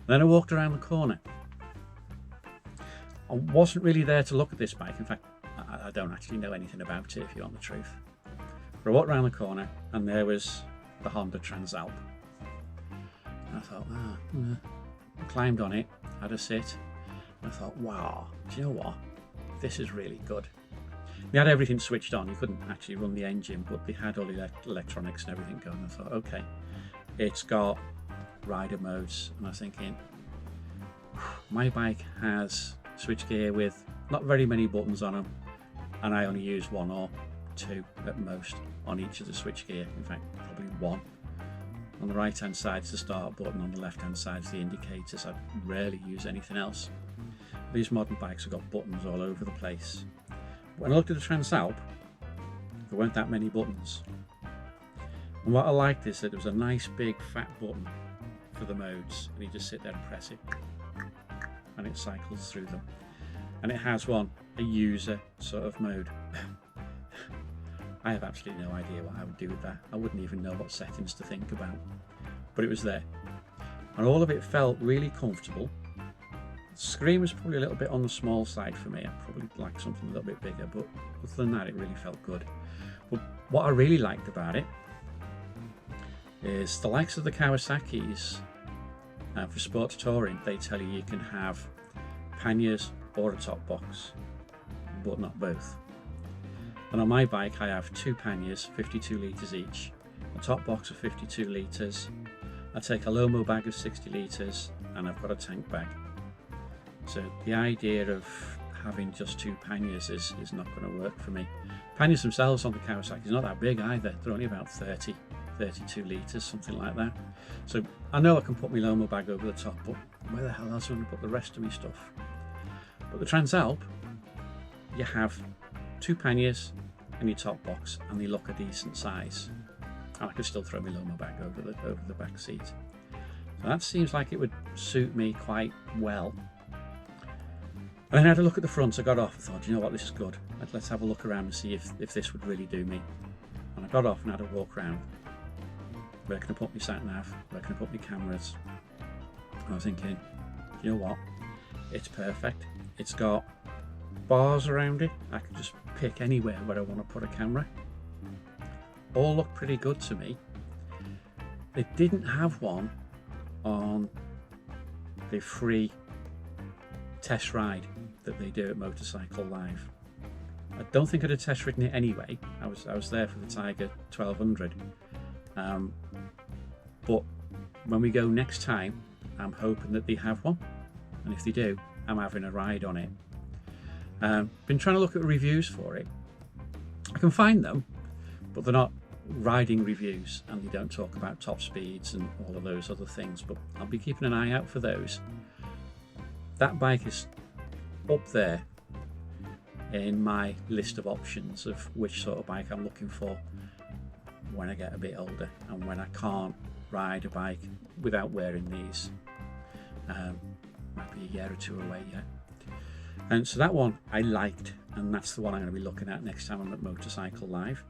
Then I walked around the corner. I wasn't really there to look at this bike. In fact, I don't actually know anything about it, if you want the truth. But I walked around the corner and there was the Honda Transalp. And I thought, I climbed on it, had a sit. And I thought, wow, do you know what? This is really good. They had everything switched on. You couldn't actually run the engine, but they had all the electronics and everything going. I thought, okay, it's got rider modes. And I was thinking, my bike has switchgear with not very many buttons on them, and I only use one or two at most on each of the switchgear. In fact, probably one. On the right hand side is the start button, on the left hand side is the indicators. I rarely use anything else. These modern bikes have got buttons all over the place. When I looked at the Transalp, there weren't that many buttons. And what I liked is that there was a nice big fat button for the modes, and you just sit there and press it and it cycles through them. And it has a user sort of mode. I have absolutely no idea what I would do with that. I wouldn't even know what settings to think about, but it was there. And all of it felt really comfortable. The screen was probably a little bit on the small side for me. I'd probably like something a little bit bigger, but other than that, it really felt good. But what I really liked about it is the likes of the Kawasaki's. For sports touring, they tell you can have panniers or a top box, but not both. And on my bike, I have two panniers, 52 litres each, a top box of 52 litres. I take a Lomo bag of 60 litres, and I've got a tank bag. So the idea of having just two panniers is not going to work for me. Panniers themselves on the Kawasaki is not that big either. They're only about 32 litres, something like that. So I know I can put my Lomo bag over the top, but where the hell else am I going to put the rest of my stuff? But the Transalp, you have two panniers and your top box, and they look a decent size. And I can still throw my Lomo bag over the back seat. So that seems like it would suit me quite well. And then I had a look at the front. I got off. I thought, you know what, this is good. Let's have a look around and see if this would really do me. And I got off and had a walk around. Where can I put my sat nav? Where can I put my cameras? And I was thinking, you know what? It's perfect. It's got bars around it. I can just pick anywhere where I want to put a camera. All look pretty good to me. They didn't have one on the free test ride that they do at Motorcycle Live. I don't think I'd have test ridden it anyway. I was there for the Tiger 1200. But when we go next time, I'm hoping that they have one, and if they do, I'm having a ride on it. Been trying to look at reviews for it. I can find them, but they're not riding reviews, and they don't talk about top speeds and all of those other things, but I'll be keeping an eye out for those. That bike is up there in my list of options of which sort of bike I'm looking for when I get a bit older and when I can't ride a bike without wearing these. Might be a year or two away yet. And so that one I liked, and that's the one I'm going to be looking at next time I'm at Motorcycle Live.